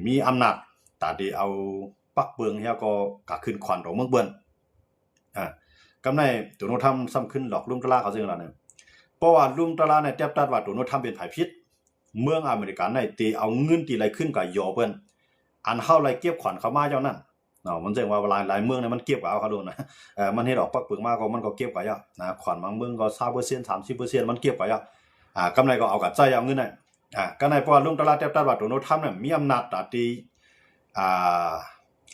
มีอำนาจตาดีเอาปักเบืองเฮียก็กะขึ้นควันของเมืองเบิ้นกำในตัวโนทำซ้ำขึ้นหลอกลุ่มตะลาเขาซึ่งล่ะเนี่ยเพราะว่าลุ่มตะลาเนี่ยแทบตัดว่าตัวโนทำเป็นไผพิษเมืองอเมริกันในตีเอาเงินตีไหลขึ้นกับยอเปิ้นอันเฮาไหลเก็บขวัญเข้ามาเจ้านั้นมันจังว่าหลายเมืองเนี่ยมันเก็บกับเอาเขาโดนนะมันเฮ็ดออกปักเบืองมาก็มันก็เก็บกับยะนะขวัญบางเมืองก็ 20% 30% มันเก็บกับยะกำไรก็เอากับใจเอาเงินน่ะก็ในเพราะว่าลุ่มตะลาแทบตัดว่าตัวโนทำเนี่ยมีอำนาจตาตี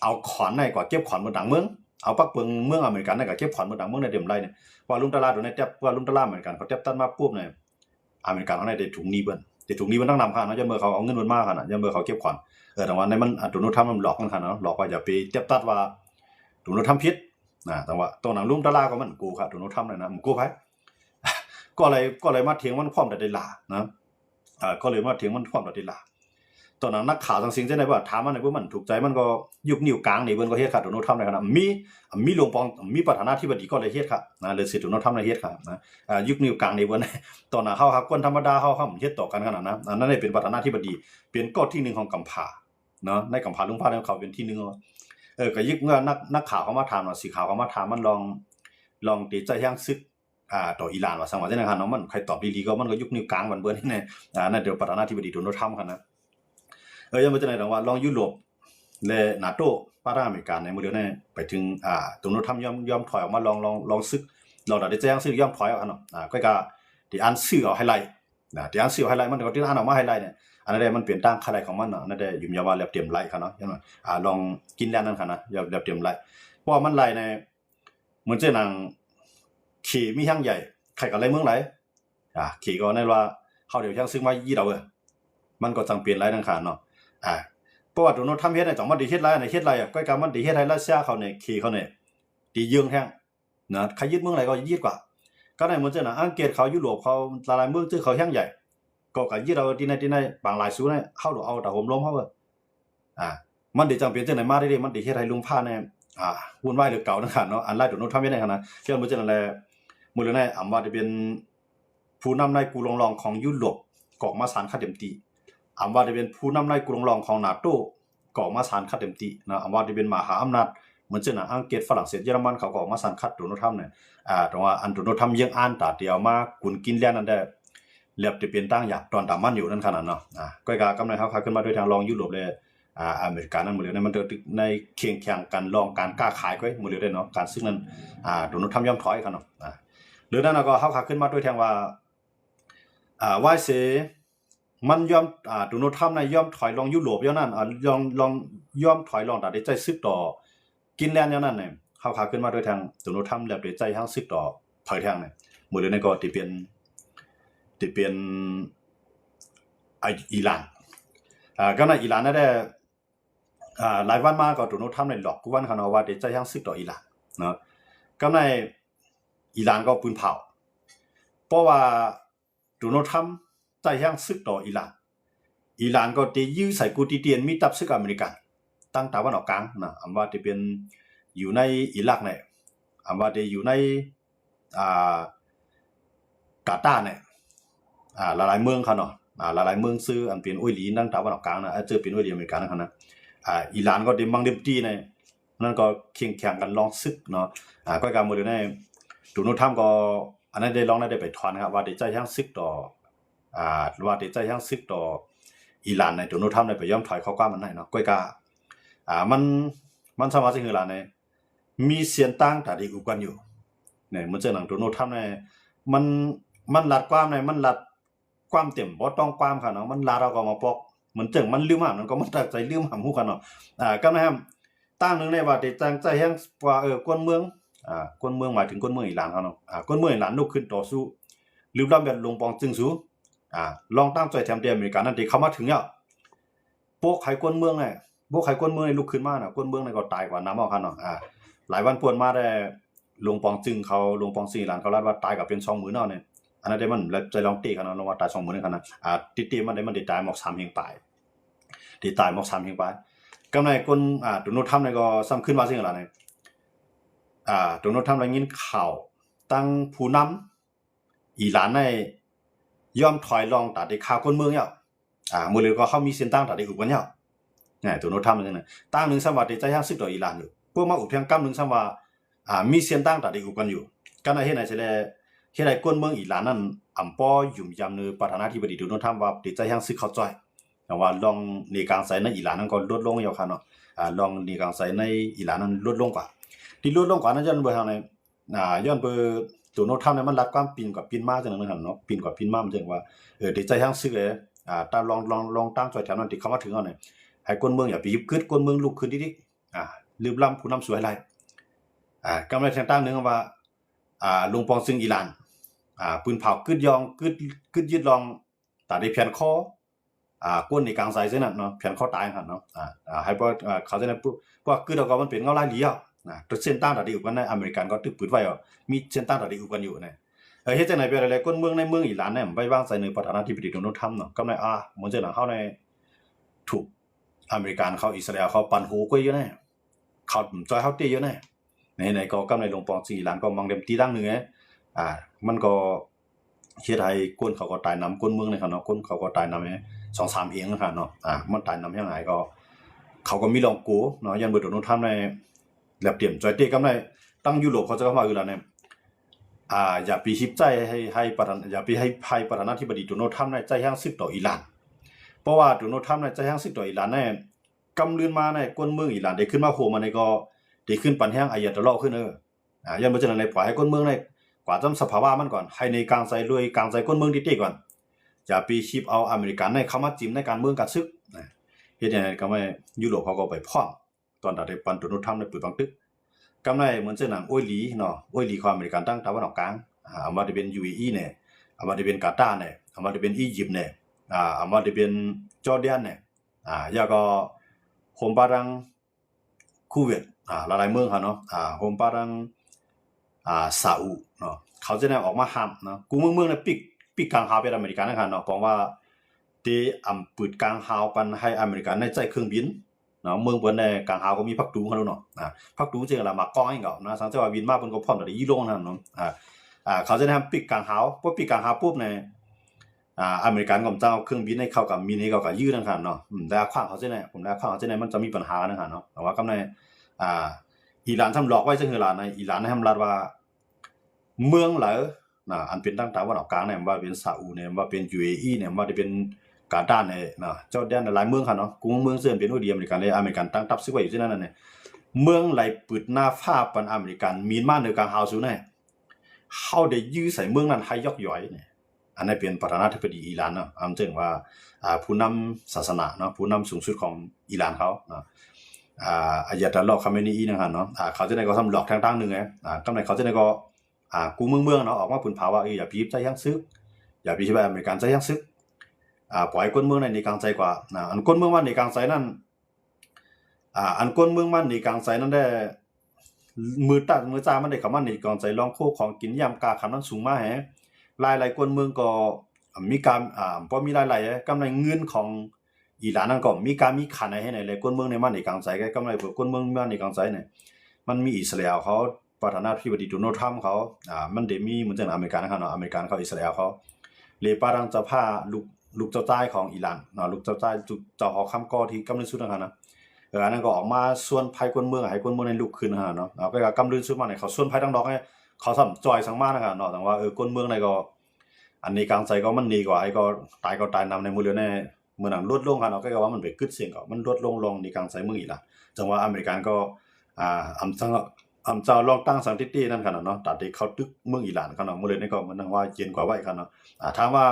เอาขอนในกว่าเก็บขอนบนดังเมืองเอาปักเมืองอเมริกันในกว่าเก็บขอนบนดังเมืองในเดมไรเนี่ยว่าลุงตลาดในเจ็บว่าลุงตลาดอเมริกันเขาเจ็บตันมาปุ๊บเนี่ยอเมริกันเขาในได้ถุงนี้เบิ้นได้ถุงนี้มันต้องนำค่ะเนาะจะเมื่อเขาเอาเงินมันมากขนาดจะเมื่อเขาเก็บขอนแต่ว่าในมันตัวนู้นทำมันหลอกกันค่ะเนาะหลอกว่าอย่าไปเจ็บตัดว่าตัวนู้นทำผิดแต่ว่าตัวหนังลุงตลาดก็มันกูครับตัวนู้นทำเลยนะมันกูไผก็เลยมาเถียงมันความได้ลานะก็เลยมาเถียงมันความได้ลาตอนนั้นนักข่าวทั้งสิ่งที่ไหนว่าถามมันในเพื่อมันถูกใจมันก็ยุบนิ้วกลางในเบิ้นก็เฮ็ดค่ะตัวโน้ตทำในขณะมีหลวงปองมีประธานาธิบดีก็เลยเฮ็ดค่ะนะเลยสิตัวโน้ตทำในเฮ็ดค่ะนะยุบนิ้วกลางในเบิ้นตอนนั้นเฮาครับคนธรรมดาเฮาเฮ็ดต่อกันขนาดนั้นอันนั้นเป็นประธานาธิบดีเป็นก้อที่1ของกัมพาเนาะในกัมพาลุงพาเนี่ยเขาเป็นที่1ก็ยึกเมื่อนักข่าวเขามาถามว่าสิข่าวเขามาถามมันลองติใจแฮงซึกต่ออิหร่านว่าสังว่าจังได๋ครับเนาะมันใครตอบดีๆก็มันก็ยุบนิ้วกลางมันเบิ้นนี่นั่นเดี๋ยวประธานาธิบดีตัวโน้ตทำค่ะนะยังไม่จะไหนหรอกว่าลองยุโรปและนาโต้ป้าทางอเมริกันในมื้อเดียวนี้ไปถึงตรงนู้นทำยอมถอยออกมาลองซึกเราได้แจ้งซึกยอมถอยออกเนาะก็ที่อันซื้อเอาไฮไลท์ที่อันซื้อไฮไลท์มันก็ที่อันออกมาไฮไลท์เนี่ยอันนั้นได้มันเปลี่ยนตั้งค่าไลท์ของมันเนาะนั่นได้ยุ่มยาว่าแล้วเตรียมไลท์ค่ะเนาะใช่มั้ยลองกินแล้วนั่นค่ะนะอย่าแล้วเตรียมไลท์เพราะมันไลท์ในเหมือนเจ้านางขี่มีหั่งใหญ่ใครก็ไล่เมืองไหลขี่ก็ในว่าเฮาเดี๋ยวยังซึกมายี่เรามันก็จังเปลี่ยนไลท์นั่นค่ะเนาะเพราะว่าตัวโน้ตทำเฮ็ดเนี่ยจังมันดีเฮ็ดไรในเฮ็ดไรก็กำมันดีเฮ็ดให้รัสเซียเขาเนี่ยขี่เขาเนี่ยดีเยืองแท้นะใครยึดเมืองไหนก็ยึดกว่าก็ในเหมือนเจ้าน่ะอังกฤษเขายุโรปเขาหลายๆเมืองที่เขาแห่งใหญ่ก็ยึดเอาที่ไหนบางหลายสูเนี่ยเฮาเอาแต่โหมล้มเฮามันได้จังเป็นจังได๋มาได้มันได้เฮ็ดให้ลุงพาเนี่ยวุ่นวายหรือเก่านั่นค่ะเนาะอันไรตัวโน้ตทำเฮ็ดได้ขนาดเชื่อเหมือนเจ้านั่นแหละมื้อนี้อำว่าจะเป็นผู้นำในกูลองของยุโรปกอกมาสารคาเต็มตีอำว่าจะเป็นผู้นำในกรุงรองของนาโต้ก็ออกมาสารคัดเต็มที่นะอำว่าจะเป็นมหาอำนาจเหมือนเช่นอังกฤษฝรั่งเศสเยอรมันเขาก็ออกมาสารคัดโดนัลด์ทรัมป์เนี่ยตรงว่าอันโดนัลด์ทรัมป์ยังอ่านตาเดียวมากุนกินแลนั่นได้เรียบจะเป็นตั้งอยากตอนตามมันอยู่นั่นขนาดเนาะก็กำไรเขาขึ้นมาด้วยทางรองยุโรปเลยอเมริกานั่นหมดเลยในมันในเคียงแข่งกันลองการกล้าขายก็หมดเลยเนาะการซึ่งนั้นโดนัลด์ทรัมป์ย่อมถอยกันเนาะหรือนั่นก็เขาขึ้นมาด้วยทางว่าว่าเสมันยอมโดนัลด์ทรัมป์ยอมถอยลงยุโรปอย่างนั้นลองยอมถอยลงตัดใจซึกต่อกินแลนด์อย่างนั้นเนี่ยเขาขึ้นมาโดยทางโดนัลด์ทรัมป์แล้วใจทางซึกต่อถอยทางเนี่ยมื้อนี้ก็ที่เป็นอิหร่านก็ในอิหร่านนั่นได้หลายวันมาก็โดนัลด์ทรัมป์ได้หลอกกูวันเขาว่าใจทางซึกต่ออิหร่านเนาะก็ในอิหร่านก็ปืนเผาเพราะว่าโดนัลด์ทรัมป์ใจแห่งซึกต่ออิหร่านก็ได้ยื้อใส่กูตีเตียนมีตับซึกอเมริกันตั้งตะวันออกกลางนะอำว่าที่เป็นอยู่ในอิรักเนี่ยอำว่าที่อยู่ในกาตาร์เนี่ยหลายๆเมืองเขาเนาะหลายๆเมืองซื้ออันเป็นอุยหลีตั้งตะวันออกกลางนะเจอเป็นอุยหลีอเมริกันนั่นนะอิหร่านก็ได้บังเดมตีเนี่ยนั่นก็เคียงแข่งกันลองซึกเนาะก็การมื้อนี้โดนัลด์ทรัมป์ก็อันนั้นได้ลองได้ไปถอนครับว่าได้ใจแห่งซึกต่อว่าได้ใจแห่งซึกต่ออิหร่านในโดนัลด์ทรัมป์ได้ไปย่อมถอยเข้ากว่ามันได้เนาะก้อยกามันสามารถสิคือล่ะเนี่ยมีเสียงตั้งตาดีอุกันอยู่เนี่ยมันเจอหนังโดนัลด์ทรัมป์เนี่ยมันลัดความเนี่ยมันลัดความเต็มบ่ต้องความค่ะเนาะมันลาเราก็มาปอกเหมือนจังมันลืมหามันก็มันตั้งใจลืมหำฮู้กันเนาะก็นะครับตั้งนึงได้ว่าได้ตั้งใจแห่งว่ากวนเมืองกวนเมืองหมายถึงกวนเมืองอิหร่านเขาเนาะกวนเมืองอิหร่านลุกขึ้นต่อสู้ลืมลำแบบลงปองจึงสู้ลองตั้งใจแถมเดียอเมริกันนั่นที่เข้ามาถึงเนี่ยพวกไขกวนเมืองเนี่ยพวกไขกวนเมืองลุกขึ้นมาน่ะกวนเมืองนี่ก็ตายกว่าน้ำเอาคั่นเนาะหลายวันป่วนมาได้ลงปองจึงเขาลงปอง4ล้านเขาลาดว่าตายกับเป็น20,000เนาะเนี่ยอันนั้นได้มันใจลองตีกันเนาะลงว่าตาย20,000คั่นน่ะติมันได้ตายหมอก3เฮงปลายที่ตายหมอก3เฮงปลายกำในคนโดนัลด์ทรัมป์นี่ก็ซ้ำขึ้นมาซึ่งล่ะเนี่ยโดนัลด์ทรัมป์ได้ยินข่าวตั้งผู้นำอิหร่านในยอมถอยลองตัดได้ข่าวคนเมืองเนี่ยมื้อนี้ก็เขามีเส้นตั้งตัดได้อุกันเนี่ย เนี่ยตัวโน้ตทำมันเนี่ยตั้งหนึ่งสมว่าใจย่างซึกต่ออิหร่านอยู่พวกมาอุเพียงกำหนึ่งสมว่ามีเสียนตั้งแต่ได้อุกันอยู่กันเฮ็ดไหนเสร็จแล้วเฮ็ดไหนก้นเมืองอิหร่านนั้นอ่ำป้อยุ่มยำในประธานาธิบดีโดนัลด์ทรัมป์ว่าใจย่างซึกเข้าใจแต่ว่าลองในการใส่ในอิหร่านนั้นก็ลดลงอยู่ค่ะเนาะลองในการใส่ในอิหร่านนั้นลดลงกว่าที่ลดลงกว่านั้นย้อนไปทางไหนย้อนไปตัวโน้ตทำเนี่ยมันรัดความปีนกว่าปีนมาจังนั้นเนาะปีนกว่าปีนมามันจังว่าเดี๋ยวใจย่างซึกเลยตาลองตั้งใจแถวนั้นที่เขามาถึงเอาเนี่ยให้ก้นเมืองอย่าไปยึดกึดก้นเมืองลุกขึ้นดิลืมล้ำผู้นำสวยไรกำลังแทงตั้งนึงว่าลงปองซึ่งอิหร่านปืนเผากึดยองกึดยึดลองตัดได้เพียนคอก้นในกลางใส่เส้นนั้นเนาะเพียนคอตายครับเนาะให้พวกเขาจะได้พวกกึดเอาก็มันเป็นเงาลายเหลี่ยมตัวเส้นตั้งตัดได้อยู่กันในอเมริกันก็ตึกปืนไว้มีเส้นตั้งตัดได้อยู่กันอยู่เนี่ยเฮ็ดจังไหนเป็นอะไรก้นเมืองในเมืองอิหร่านเนี่ยไปวางใส่ในประธานาธิบดีโดนัลด์ทรัมป์เนาะกำลังเหมือนจะหลังเข้าในถูกอเมริกันเขาอิสราเอลเขาปั่นหูกุ้ยอยู่แน่เขาจอยเขาตีอยู่แน่ไหนก็กำลังลงปองซึ่งอิหร่านก็มองเต็มตีตั้งนึงมันก็เฮ็ดให้ก้นเขาก็ตายนำก้นเมืองในครับเนาะก้นเขาก็ตายนำ2-3เองนะครับเนาะมันตายนำยังไงก็เขาก็มีลองกูเนาะยันบ่โดนทำในแลบเตรียมจอยเตกำไรตั้งยุโรปเขาจะเข้ามาอยู่แล้วเนี่ยอย่าไปฮิบใจให้ประธานอย่าไปให้ประธานาธิบดีโดนัลด์ทรัมป์ในใจย่างซึกต่ออิหร่านเพราะว่าโดนัลด์ทรัมป์ในใจย่างซึกต่ออิหร่านเนี่ยกำลืนมาในก้นเมืองอิหร่านได้ขึ้นมาโหมาในก็ได้ขึ้นปันแห้งอายะตะลอขึ้นยันบ่จังได๋ปล่อยให้ก้นเมืองในกว่าจำสภาวะมันก่อนให้ในกลางใจรวยกลางใจก้นเมืองดิๆก่อนอย่าไปชิปเอาอเมริกันในเข้ามาจิ้มในการเมืองการซึกเฮ็ดจังได๋ก็ไม่ยุโรปเขาก็ไปพร้อมตอนได้ปันโดนัลด์ทรัมป์ในปืนบังตึกกำไรเหมือนเจ้าหนังอ้อยหลีเนาะอ้อยหลีของอเมริกันตั้งตะวันออกกลางเอามาได้เป็น UAE เนี่ยเอามาได้เป็นกาตาร์เนี่ยเอามาได้เป็นอียิปต์เนี่ยเอามาได้เป็นจอร์แดนเนี่ยแล้วก็โฮมปารังคูเวตหลายๆเมืองค่ะเนาะโฮมปารังซาอุเนาะเขาจะได้ออกมาห้ามเนาะกูเมืองในปิกกลางฮาวเป็นอเมริกันนะครับเนาะเพราะว่าที่ปืดกลางฮาวปันให้อเมริกันในใจเครื่องบินเนาะเมืองเปิ้นในกลางฮาวก็มีพักดูเขาเนาะพักดูจังล่ะมากองให้เก่านะสังเกตว่าบินมาเพิ่นก็พร้อมได้ยี่ลงนั่นเนาะเขาจะทำปิกกลางฮาวพอปิกกลางฮาวปุ๊บในอเมริกันก็เจ้าเครื่องบินให้เข้ากับมินิก็ยืดนั่นครับเนาะแต่ขว้างเขาจังได๋ผมได้ขว้างเขาจังได๋มันจะมีปัญหานะครับเนาะแต่ว่ากำในอิหร่านทำหลอกไว้จังคือล่ะในอิหร่านทำรัฐว่าเมืองหลายอันเป็นตั้งตะวันออกกลางเนี่ยว่าเป็นซาอุเนี่ยว่าเป็น UAE เนี่ยว่าได้เป็นกาตาร์เนี่ยจอร์แดนหลายเมืองครับเนาะกรุงเมืองเสื่อมเป็นอเมริกันเลยอเมริกันตั้งทัพซึกไว้อยู่ที่นั่นเนี่ยเมืองไหลปืดหน้าฟ้าปันอเมริกันมีมาในกลางฮาวซูเนี่ยเฮาได้ยื้อใส่เมืองนั้นให้ยอกย่อยเนี่ยอันนี้เป็นประธานาธิบดีอิหร่านเนาะจึงว่าผู้นำศาสนาเนาะผู้นำสูงสุดของอิหร่านเขาเนาะอายะตะลอฮ์คาเมนีนะครับเนาะเขาจะได้ก็ทำหลอกทางๆนึงไงกำไรเขาจะได้ก็กูเมืองเนาะออกมาพูนเผาว่าอย่าปีบใจย่างซึกอย่าปีแบบอเมริกันใจย่างซึกปล่อยก้นเมืองในกลางใจกว่าอันก้นเมืองมันในกลางใจนั่นอันก้นเมืองมันในกลางใจนั่นได้มือจ้ามันได้เข้ามาในกลางใจลองโคของกินยำกาคำนั้นสูงมาแฮหลายก้นเมืองก็มีการบ่มีหลายๆกำไรเงินของอิหร่านนั่นก็มีการมีขันให้ในก้นเมืองในมันในกลางใจกำไรก้นเมืองมันในกลางใจเนี่ยมันมีอิสราเอลเขาประธานาธิบดีโดนัลด์ทรัมป์เขามันได้มีเหมือนจังอเมริกันนะครับเนาะอเมริกันเขาอิสราเอลเขาเลปารังจะพาลูกเจ้าจ้ายของอิหร่านเนาะลูกเจ้าจ้ายเจ้าหอคำกอที่กำลังสุดนะครับนะอันนั้นก็ออกมาส่วนภัยคนเมืองให้คนเมืองในลุกขึ้นนะครับเนาะก็กำลังสุดมาเนี่ยเขาส่วนภัยทั้งดอกให้เขาทำจอยสังมานะครับเนาะแต่ว่าคนเมืองในก็อันนี้กลางใจก็มันดีกว่าไอ้ก็ตายนำในมือเรือแน่เมื่อนั้นลดลงครับเนาะก็ว่ามันไปกึดเสียงก็มันลดลงในกลางใจเมืองอีหร่านจังว่าอเมริกันก็อำเจ้าลองตั้งสันติตี้นั่นขนาดเนาะตัดที่เขาตึกเมืองอิหร่านขนาดมื้อเลยนี่ก็มันว่าเย็นกว่าไว้ครับเนาะถามว่า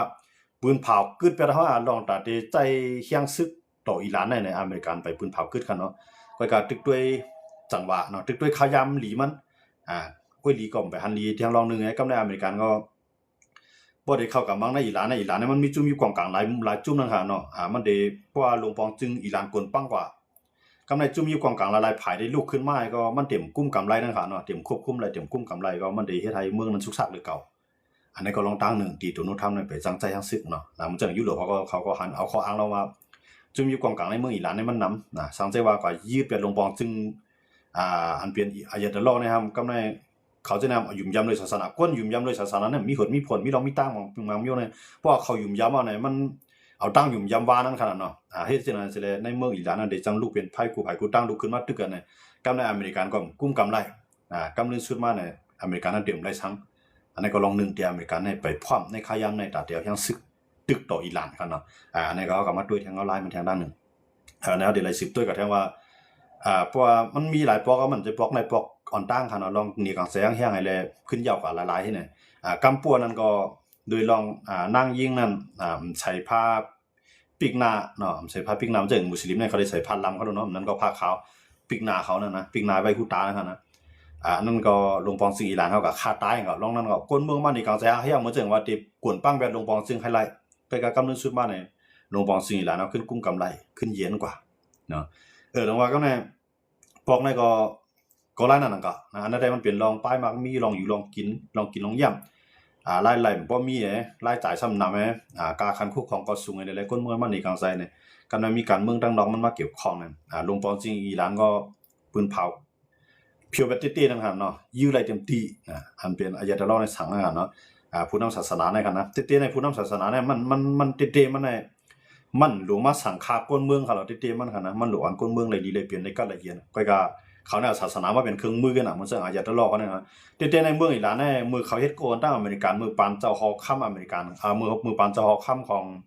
ปืนเผากึดไปแล้วลองตัดที่ใจเฮียงซึกต่ออิหร่านในอเมริกันไปปืนเผากึดครับเนาะก็ตึกด้วยจังหวะเนาะตึกด้วยขยำหลีมันก้อยหลีก็ไปหันหลีทางลองนึงไงกำในอเมริกันก็บ่ได้เข้ากับมังในอิหร่านเนี่ยมันมีจุ่มอยู่กองกลางหลายจุ่มนั่นค่ะเนาะมันได้เพราะว่าลงปองจึงอิหร่านกวนปังกว่ากำไรจุ่มอยู่กองกลางหลายๆภายได้ลุกขึ้นมาก็มันเต็มกุ้มกำไรนั่นค่ะเนาะเต็มควบคุมเต็มกุ้มกำไรก็มันได้เฮ็ดให้เมืองนั้นสุกซักหรือเก่าอันนี้ก็ลองตั้งนึงที่ตัวนู้นทำไปจังใจทั้งซึกเนาะมันจังยุโรปเขาก็หันเอาข้ออ้างเราว่าจุ่มอยู่กองกลางในเมืองอิหร่านนี่มันนำสังเกตว่าก็ยืดไปลงปองจึงอันเปลี่ยนอายะตะลอนะครับกำไรเขาจะนำยุ่มยำเลยศาสนาก้นยุ่มยำเลยศาสนาเนี่ยมีผลมีรองมีตั้งของมังมีเนี่ยเพราะเขายุ่มยำเอาเนี่ยมัน เอาตั้งอยู่ยามวานั้นขนาดเนาะเฮ็ดจังนั้นสิแลในเมืองอิหร่านนั้นได้จังลูกเป็นไผกูตั้งลูกขึ้นมาตึกกันเนี่ยกำในอเมริกันก็กุ้มกำไรกำนึงสุดมาเนี่ยอเมริกันนั้นเต็มได้ซังอันนี้ก็ลองนึงที่อเมริกันให้ไปพร้อมในขยามในตาเดียวยังซึกตึกต่ออิหร่านกันเนาะอันนี้ก็เอากลับมาด้วยทางออนไลน์มันทางด้านนึงแนวเดี๋ยวเลยสืบด้วยกับทางว่าเพราะว่ามันมีหลายปอกมันจะปอกในปอกอ่อนตั้งค่ะเนาะลองนี่กังแสงแห้งให้แลขึ้นยาวกว่าหลายๆที่เนี่ยกำปัวนั้นก็โดยลองนั่งยิงนั้นใช้ผ้าปิกหน้าเนาะใช้ผ้าปิกหน้าจากมุสลิมเนี่ยเขาได้ใส่ผ้าลำเขาเนาะนั้นก็ผ้าขาวปิกหน้าเขานั่นนะปิกหน้าไว้ฮูตานะครับนะนั่นก็ลงปองซิงอิหร่านเขาก็ฆ่าตายก็ลองนั้นก็คนเมืองมันนี่กังแสงแห้งเหมือนจังว่าติกวนปั้งแบบลงปองซิงไฮไลท์แต่ก็กำนึงสุดมาเนี่ยลงปองซิงอิหร่านเอาขึ้นกุ้งกำไรขึ้นเย็นกว่าเนาะลงว่าก็เนี่ยพวกนั้นก็ไล่นั่นก็อันนั้นได้มันเป็นลองป้ายมักมีลองอยู่ลองกินลองย่ำไล่บ่มีไล่จ่ายซ้ำนำการคันคุกของก็สูงอะไรๆคนเมืองมันนี่กังไสเนี่ยกำลังมีการเมืองดังดอกมันมาเกี่ยวข้องนั่นลงปองจริงอิหร่านก็ปืนเผาเพียวแบบเต้ๆนั่นครับเนาะยื้อไรเต็มที่อันเป็นอายะตะลอในสังนะครับเนาะผู้นำศาสนาในกันนะเต้ๆในผู้นำศาสนาเนี่ยมันเต้ๆมันในมันหลวงมาสังฆาก้นเมืองเขาเราเต้ๆมันกันนะมันหลวงก้นเมืองเลยดีเลยเปลี่ยนในกันละเอียดก็เขาเนี่ยศาสนามาเป็นเครื่องมือกันน่ะมันซึ่งอายะตะลอกันนะเต้ๆในเมืองอิหร่านเนี่ยมือเขาเฮ็ดโกนตั้งอเมริกันมือปานเจ้าฮอค่ำอเมริกันมือปานเจ้าฮอค่ำของ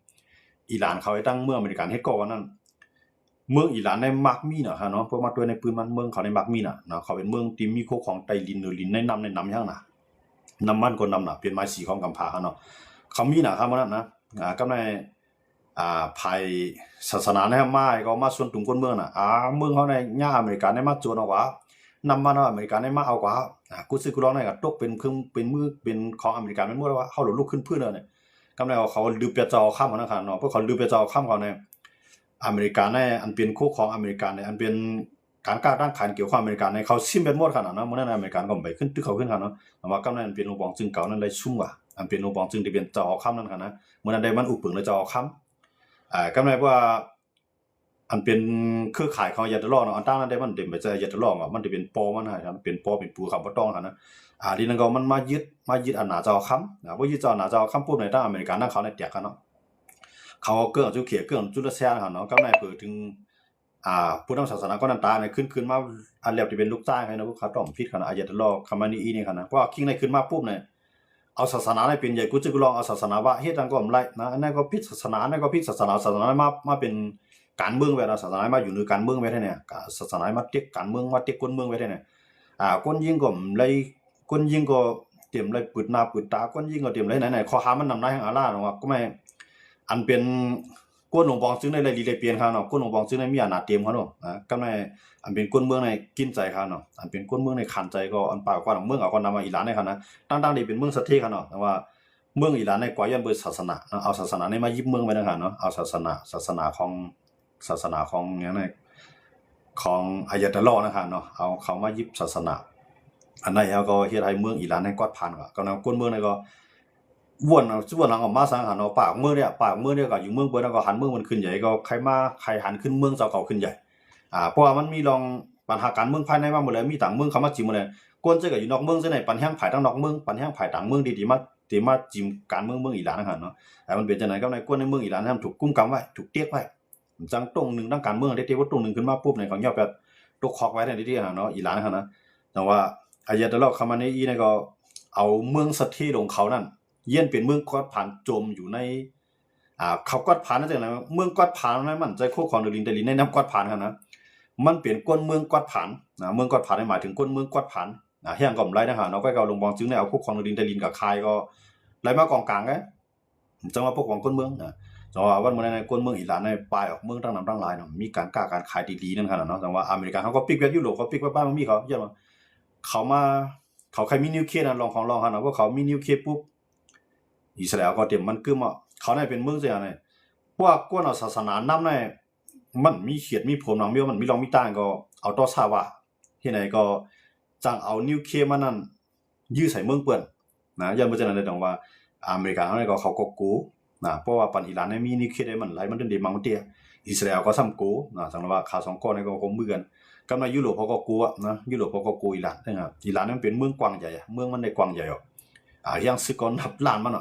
อิหร่านเขาให้ตั้งเมืองอเมริกันเฮ็ดโกนนั่นเมืองอิหร่านในมักมีน่ะครับเนาะเพราะมาด้วยในปืนมันเมืองเขาในมักมีน่ะเนาะเขาเป็นเมืองที่มีโคของไตลินหรือลินในน้ำอย่างน่ะน้ำมันก็น้ำน่ะเป็นไม้สีของกำพร้าเนาะเขามีน่ะครับมันนะก็ในภัยศาสนาในมาก็มาส่วนตุ่มคนเมืองน่ะเมืองเขาในย่าอเมริกันในมาโจรเอากว่านำมันอเมริกันในมาเอากว่ากูซื้อกูร้องในก็ตกเป็นเครื่องเป็นมือเป็นของอเมริกันเป็นหมดแล้วว่าเฮาลุกขึ้นพื้นเนี่ยกำไรเขาลือเปียจอข้ามกันนะครับเนาะเพราะเขาลือเปียจอข้ามเขาในอเมริกันในอันเป็นคู่ของอเมริกันในอันเป็นการก้าวตั้งขันเกี่ยวกับอเมริกันในเขาซิมเป็นหมดขนาดนั้นมื้อนั้นอเมริกันก็ไปขึ้นตึกเขาขึ้นกันเนาะแต่ว่ากำไรอันเป็นโลบองจึงเก่านั้นเลยชุ่มกว่าอันเป็นโลบองจึงที่เป็นจอข้ามนั่นกันนะมื้อนั้นได้มันอุปึงเลยจอข้ามก็หมายว่าอันเป็นเครือข่ายของยาตะลอเนาะอันตั้งนั้นได้มันเต็มไปจากยาตะลอมันจะเป็นปอมันนะครับเป็นปอเป็นปูคำบ่ต้องนะทีนั้นก็มันมายึดอันหน้าจอค้ำบ่ยึดจอหน้าจอค้ำปุ๊บในทางอเมริกันนั้นเขาเนี่ยแตกกันเนาะเขาเกื้อจุเขียเกื้อจุลเซียนะครับเนาะก็หมายถึงผู้นำศาสนาก็นันตาเนี่ยขึ้นมาอันแล้วที่เป็นลูกจ้างให้นะพวกเขาต้องผิดขนาดอายะตะลอคามานีนี่ครับนะเพราะว่าคิงในขึ้นมาปุ๊บเนี่ยเอาศาสนาให้เป็นใหญ่กูจะกูลองเอาศาสนาว่าเฮ็ดจังก็บ่ไรนะอันนั้นก็ผิดศาสนาอันนั้นก็ผิดศาสนามาเป็นการเมืองไว้นะศาสนามาอยู่ในการเมืองไว้แท้เนี่ยศาสนามาเต็กการเมืองมาเต็กคนเมืองไว้แท้เนี่ยคนยิงก็เลยคนยิงก็เตรียมเลยปืนหน้าปืนตาคนยิงก็เตรียมเลยไหนๆข้อหามันนำหน้าให้อาล่าเนาะก็ไม่อันเป็นกวนหลวงปองซึ่งในเลยดีเลยเปลี่ยนครับเนาะกวนหลวงปองซึ่งในมีอำนาจเต็มครับเนาะก็ไม่อันเป็นคนเมืองในกินใจครับเนาะอันเป็นคนเมืองในขันใจก็อันป่ากว่าเมืองเอาก็นำมาอิหร่านในครับนะตั้งๆนี่เป็นเมืองสัตย์ครับเนาะแต่ว่าเมืองอิหร่านในกว่ายันเบิดศาสนาเอาศาสนาในมายึดเมืองไว้นะครับเนาะเอาศาสนาของอย่างนั้นของอายะตะลอนะครับเนาะเอาเขามายึดศาสนาอันนั้นแล้วก็เฮ็ดให้เมืองอิหร่านในกอดผ่านก็นำคนเมืองในก็วนหลังออกมาสังหารเนาะปากเมืองเนี่ยก็อยู่เมืองเปิ้นแล้วก็หันเมืองมันขึ้นใหญ่ก็ใครหันขึ้นเมืองเจ้าเก่าขึ้นใหญ่เพราะว่ามันมีรองปัญหาการเมืองภายในมาหมดเลยมีต่างเมืองเข้ามาจิ้มหมดเลยกวนจะก็อยู่นอกเมืองซะไหนปัญหาภายทางนอกเมืองปัญหาภายต่างเมืองดีๆมาจิ้มการเมืองอิหร่านนะครับเนาะมันเป็นจังได๋ก็ในกวนในเมืองอิหร่านถูกกุมกำไว้ถูกเตียกไว้จังตรงนึงทางการเมืองได้เตียกว่าตรงนึงขึ้นมาปุ๊บเนี่ยเขายอมแบบตกคอกไว้ได้ดีๆเนาะอิหร่านนะครับนะแต่ว่าอายะตะลอคามานีเนี่ยก็เอาเมืองสัตย์ที่ของเขานั่นเยี่ยนเป็นเมืองกอดผ่านจมอยู่ในเขากอดผ่านนั่นจังได๋เมืองกอดผ่านนั้นมันใจคู่ของเดลินเดลินในน้ำกอดผ่านครับนะมันเป็นก้นเมืองกอดผ่านเมืองกอดผ่านหมายถึงก้นเมืองกอดผ่านเฮียงก็บ่ไรนะครับเนาะก็เอาลงบองจึงได้เอาคู่ของเดลินกับคายก็ไหลมากองกลางไงจังว่าพวกของก้นเมืองจังว่าวันมื้อนั้นก้นเมืองอิหร่านในปลายออกเมืองทั้งนั้นทั้งหลายเนาะมีการการขายดีๆนั่นครับเนาะจังว่าอเมริกันเขาก็ปิกไว้ยุโรปเขาปิกไว้บ้านมันมีเขาเยี่ยมเขาใครมีนิวเคลียร์นั่นลองครับเนาะว่าเขามีนิวเคลียร์ปุ๊บอิสราเอลก็เตรียมมันกึมเขาได้เป็นเมืองเสียเนี่ยพวกกวนเอาศาสนานำในมันมีเขียดมีผลหนังมันมีรองมีต้านก็เอาต่อซาว่าที่ไหนก็จังเอานิวเคลียร์มานั่นยื้อใส่เมืองเปิ้นนะยันบ่จังนั้นได้ดอกว่าอเมริกันเขาก็กูนะเพราะว่าปันอิหร่านมีนิวเคลียร์ได้มันหลายมันได้มังเตียอิสราเอลก็ซ้ำกูนะสังว่าข่าว2ก้อนนี่ก็คงมือกันกำลังยุโรปเขาก็กลัวนะยุโรปเขาก็กลัวอิหร่านนะครับอิหร่านมันเป็นเมืองกว้างใหญ่เมืองมันได้กว้างใหญ่อย่างซึกอนนับล้านมัน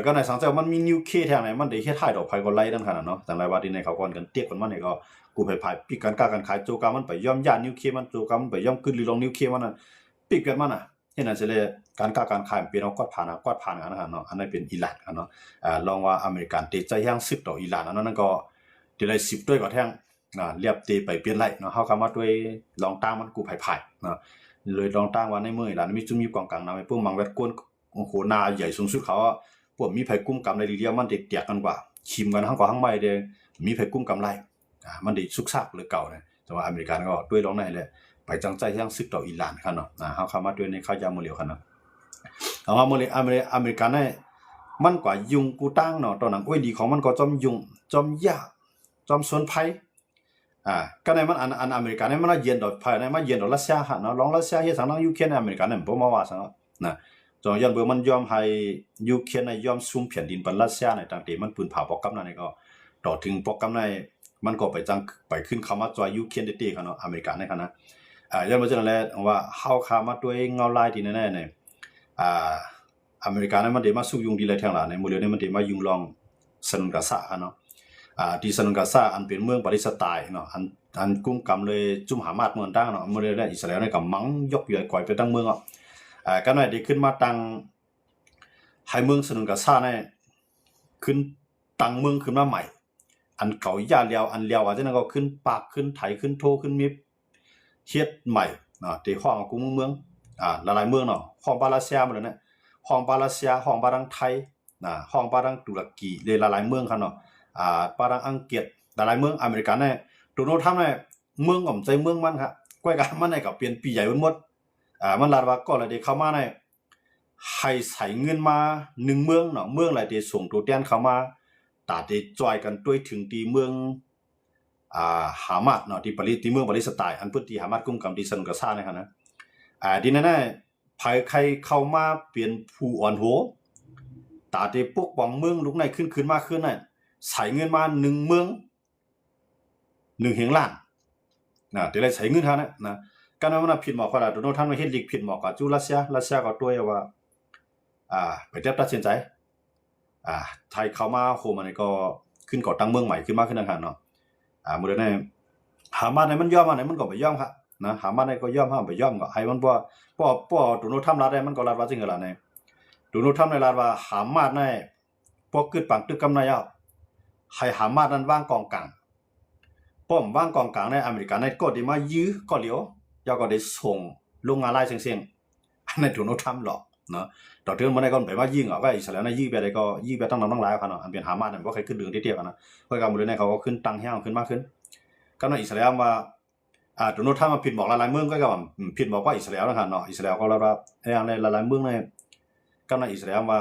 ก็ในสังเจ้ามันมีนิวเคลียร์ทางไหนมันได้เฮ็ดให้ดอกไผก็ไล่นั่นขนาดเนาะจังไรว่าที่ในเขาก่อนกันเตี้ยกันมันนี่ก็กูไผปีกันกากันขายโจกามันไปย่อมย่านนิวเคลียร์มันโจกามันไปย่อมขึ้นหรือลงนิวเคลียร์มันน่ะปีกันมันน่ะเฮ็ดนั่นสิเลยการกาการขายเป็นเอากอดผ่านกันนะครับเนาะอันนั้นเป็นอิหร่านกันเนาะลองว่าอเมริกันเตใจแฮง10ต่ออิหร่านอันนั้นก็สิได้10ด้วยก็แท่งเรียบตีไปเปลี่ยนไรเนาะเฮาคำว่าด้วยลองตามมันกูไผเนาะเลยลองตั้งว่าในเมืองอิหร่านมีจุมีกองกลางนำไอ้พวกมังเวดกวนโอ้โหนาใหญ่สูงสุดเขาพวกมีไผกุ้มกำไรดีเดียวมันเตียกกันกว่าชิมกันทั้งกว่าทั้งไม่เด้มีไผกุ้มกำไรมันได้สุกซักหรือเก่าเนี่ยแต่ว่าอเมริกันก็ด้วยลองในแหละไปจังใจยังซึกต่ออิหร่านคั่นเนาะเฮาคำว่าด้วยในข้าวยามมื้อเหลียวคั่นเนาะเอาว่ามื้ออเมริกันเนี่ยมันกว่ายุงกูตั้งเนาะตอนนั้นโอ้ยดีของมันก็จอมยุงจอมยากจอมสวนไผก็ในมันอันอเมริกันเนี่ยมันเย็นดอกไผในมันเย็นดอกรัสเซียฮะเนาะลองรัสเซียเฮ็ดทางนั้นยูเครนอเมริกันเนี่ยบ่มาว่าซะเนาะนะจองยันเบอร์มันยอมให้ยูเครนในยอมซุ่มแผ่นดินปันรัสเซียในต่างที่มันปืนเผาปอกกำนั่นนี่ก็ต่อถึงปอกกำในมันก็ไปจังไปขึ้นคำว่าจอยยูเครนได้ตีกันเนาะอเมริกันในคั่นนะยันบ่จังแลว่าเฮาคามาด้วยเงาลายที่แน่ๆเนี่ยอเมริกันนั้นมันได้มาสู้ยุงดีเลยทางหลานในมื้อเดียวนี้มันได้มายุงลองสนุนกะซะเนาะที่สนุนกาซาอันเป็นเมืองปาเลสไตน์เนาะอันกุ้มกำเลยจุ่มหามาดเมืองตั้งเนาะเมื่อเดือนอิสราเอลเนี่ยก็มังยกใหญ่ก่อยไปตั้งเมืองก็หน่อยได้ขึ้นมาตั้งให้เมืองสนุนกาซาเนี่ยขึ้นตั้งเมืองขึ้นมาใหม่อันเก่ายาเลียวอันเลียวว่าจังนั้นก็ขึ้นปากขึ้นไถขึ้นโทขึ้นมิบเฮ็ดใหม่เนาะที่ห้องกุ้มเมืองหลายๆเมืองเนาะห้องปาเลสไตน์หมดเลยเนี่ยห้องปาเลสไตน์ห้องปาดังไทยห้องปาดังตุรกีหลายๆเมืองคั่นเนาะปารังอังกฤษหลายเมืองอเมริกันเนี่ยโดนัลด์ทรัมป์เนี่ยเมืองของใจเมืองมันครับก้อยกันมันเนี่ยก็เปลี่ยนปีใหญ่หมดมันลาดว่าก็เลยได้เข้ามาเนี่ยให้ใส่เงินมา1เมืองเนาะเมืองหลายได้ส่งตัวแทนเข้ามาตาได้จอยกันด้วยถึงที่เมืองฮามาสเนาะที่เมืองปาเลสไตน์อันพื้นที่ฮามาสกุมกับที่สนุนกะซานะครับนะที่นั่นน่ะภายใครเข้ามาเปลี่ยนผู้อ่อนโหตาได้ปกป้องเมืองลุกในขึ้นมากขึ้นน่ะใส่เงินมา1เมือง1แห่งล้านแต่เลยใส่เงินเท่านั้นนะการนั้นมันผิดหมอกว่าโดนัลด์ทรัมป์มาเฮ็ดลีกผิดหมอกกับจูรัสเซียก็ตัวว่าไปตัดสินใจไทยเข้ามาโฮมันก็ขึ้นก่อตั้งเมืองใหม่ขึ้นมาขึ้นนั่นเนาะมื้อนั้นหามาไหนมันยอมมาไหนมันก็บ่ยอมครับนะหามาไหนก็ยอมห้ามบ่ยอมก็ให้มันบ่โดนัลด์ทรัมป์รัดได้มันก็รัดว่าจริงก็ล่ะเนี่ยโดนัลด์ทรัมป์ในรัดว่าหามาไหนพวกกึดปังตึกกำไรเอาให้หามานั้นว่างกองกลางป้อมว่างกองกลางในอเมริกาในก็ได้มายื้อก็เหลียวยาก็ได้ส่งลงงานลายเสียงๆอันนั้นโดนัลด์ทรัมป์หรอกเนาะต่อถึงมันได้ก็ไปว่ายิงว่าอิสราเอลนะยิงไปได้ก็ยิงไปตั้งหลายคั่นเนาะอันเป็นหามานั่นบ่ใครขึ้นเรื่องเตี้ยๆกันนะเพราะการมื้อนี้เขาก็ขึ้นตั้งแฮงขึ้นมากขึ้นก็ในอิสราเอลว่าโดนัลด์ทรัมป์มาผิดบอกหลายๆเมืองก็ว่าผิดบอกว่าอิสราเอลนะครับเนาะอิสราเอลก็ว่าอย่างในหลายๆเมืองในก็ในอิสราเอลว่า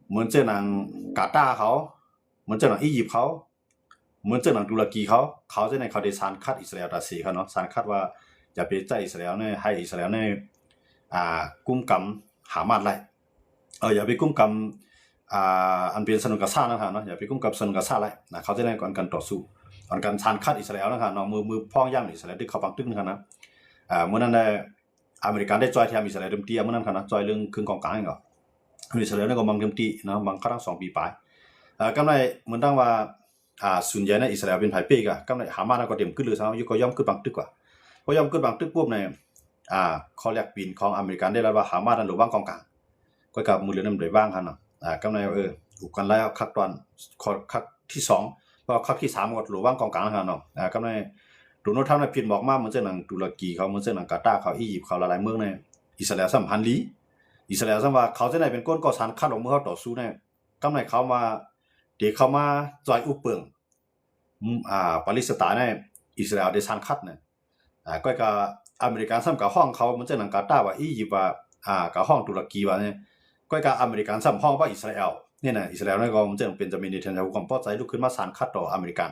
เหมือนเจ้านางกาตาร์เขาเหมือนเจ้าหนังอียิปต์เขาเหมือนเจ้าหนังตุรกีเขาจะในเขาได้สารคัดอิสราเอลตัดสินเขาเนาะสารคัดว่าอย่าไปใจอิสราเอลเนี่ยให้อิสราเอลเนี่ยกุมกำหามาดไรอย่าไปกุมกำอันเป็นสนุนกะซ่านะครับเนาะอย่าไปกุมกำสนุนกะซ่าไรนะเขาจะในก่อนกันต่อสู้ก่อนกันสารคัดอิสราเอลนะครับเนาะมือพ้องย่างอิสราเอลที่เขาปังตึ้งนะครับนะเมื่อนั้นได้อเมริกันได้จอยแทนอิสราเอลเต็มที่เมื่อนั้นครับนะจอยเรื่องครึ่งกองกลางเองก็อิสราเอลเนี่ยก็มังเต็มที่นะมังครั้ง2 ปีปลายกำไรเหมือนตั้งว่าส่วนใหญ่ในอิสราเอลเป็นไผเป้กกำไรหามาแล้วก็เต็มขึ้นเลยซะอยู่ก็ย่อมขึ้นบางตึกกว่าพอย่อมขึ้นบางตึกปุ๊บในข้อแลกปีนของอเมริกันได้แล้วว่าหามานั้นหรือว่างกองกลางก็กับมือเรือนั้นได้บ้างคั่นเนาะกำไรถูกกันแล้วคักตอนคักที่2พอคักที่3ก็หรือว่างกองกลางคั่นเนาะกำไรโดนัลด์ทรัมป์ผิดบอกมาเหมือนเจ้าหนังตุรกีเขาเหมือนเจ้าหนังกาตาร์เขาอียิปต์เขาหลายๆเมืองในอิสราเอลสัมพันธ์ลีอิสราเอลสัมว่าเขาจะไหนเป็นก้นก่อสารคัดออกมือเขาต่อสู้ในกำไรเขามาเดี๋ยวเขามาจอยอุปเปิงปาเลสไตน์ในอิสราเอลได้สารคัดเนี่ยก็กับอเมริกันซ้ำกับห้องเขาเหมือนเจ้าหนังกาตาร์ว่าอียิปต์ว่ากับห้องตุรกีว่าเนี่ยก็กับอเมริกันซ้ำห้องว่าอิสราเอลเนี่ยนะอิสราเอลเนี่ยก็เหมือนเจ้าเป็นจะมีเนทันยาฮูความพอใจลุกขึ้นมาสารคัดต่ออเมริกัน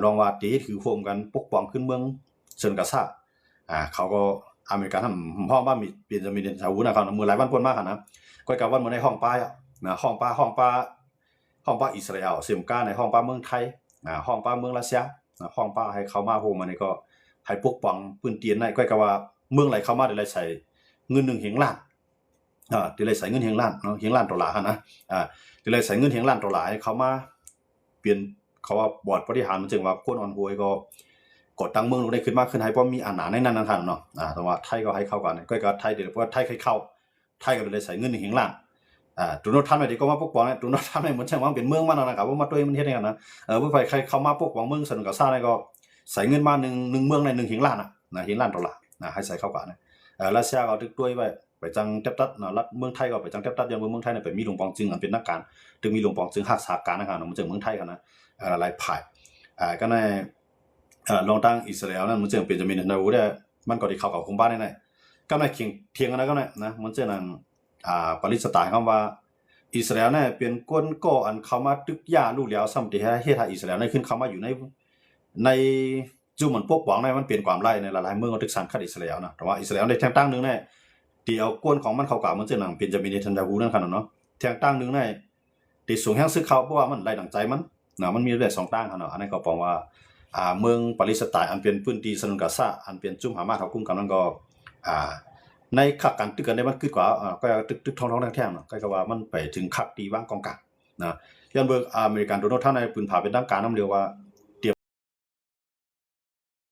ลองว่าตีถือโฮมกันปกป้องขึ้นเมืองเซนกาซาเขาก็อเมริกันทำห้องว่ามีเป็นจะมีเนทันยาฮูนะครับมือหลายวันพ้นมากนะก็กับวันเหมือนในห้องป้านะห้องป้าอิสราเอลเซมกาในห้องป้าเมืองไทยห้องป้าเมืองรัสเซียห้องป้าให้เขามาโฮมนี่ก็ให้ปกป้องปืนเตียนในก็กับว่าเมืองไหลเข้ามาได้ใส่เงิน1แห่งล้าน ที่เลยใส่เงินเฮียงล้านเนาะเฮียงล้านดอลลาร์นะที่เลยใส่เงินเฮียงล้านดอลลาร์ให้เขามาเปลี่ยนเขาว่าบอร์ดบริหารมันจึงว่าคนอ่อนหวยก็กดตั้งเมืองลงได้ขึ้นมากขึ้นให้เพราะมีอาหารในนั้นนะครับเนาะแต่ว่าไทยก็ให้เข้ากันก็ไทยเดี๋ยวเพราะว่าไทยเคยเข้าไทยก็เลยใส่เงินเฮียงล้านตุนท่านไม่ได้ก็มาปกป้องตุนท่านไม่เหมือนเช่นว่าเป็นเมืองมันนะครับว่ามาตัวมันเฮ็ดได้กันนะเพื่อใครเข้ามาปกป้องเมืองสนุกกับซ่าได้ก็ใส่เงินมา1เมืองใน1เฮียงล้านนะเฮียงล้านดอลลาร์ให้ใส่เข้ากันนะรัสเซียก็ตึกด้วยไว้ไปจังเต็บตัดรัฐเมืองไทยก็ไปจังเต็บตัดอย่างเมืองไทยเนี่ยไปมีหลวงปองจึงอันเป็นนักการถึงมีหลวงปองจึงหักษาการนะครับมันจึงเมืองไทยกันนะหลายฝ่ายก็ในลองตั้งอิสราเอลนั่นมันจึงเป็นจะมีในวูได้มันก็ได้เข้ากับคุมบ้านได้ก็ในเทียงกันนะก็นะมันจึงนั้นปริสไตล์คำว่าอิสราเอลเนี่ยเป็นก้นก่ออันเข้ามาตึกย่าลูกแล้วซ้ำที่เฮ็ดให้อิสราเอลเนี่ยขึ้นเข้ามาอยู่ในจู่เหมือนพวกหวังในมันเปลี่ยนความไล่ในหลายๆเมืองก็ตึกสันคัดอิสราเอลนะแต่ว่าอิสราเอลในแทงตั้งนึงเนี่ยที่เอาก้นของมันเข้ากล่าวมันจะหนังเป็นจะมีในทันดาวูนั่นขนาดเนาะแทงตั้งนึงเนี่ยที่สูงแห้งซื้อเขาเพราะว่ามันไล่ดังใจมันนะมันมีได้2ตั้งขนาดอันนี้ก็บอกว่าเมืองปาเลสไตน์อันเป็นพื้นที่สนุนกาซาอันเป็นจุ่มหามาเขากุ้มกันนั้นก็ในขักกันตึกกันได้มันคือกว่าก็ตึกท้องแท่งๆเนาะก็ว่ามันไปถึงขักตีว่างกองกลางนะยันเบิกอเมริกันโดนัลด์ทรัมป์ในปืนผ่าเป็นทางการนำเรียกว่า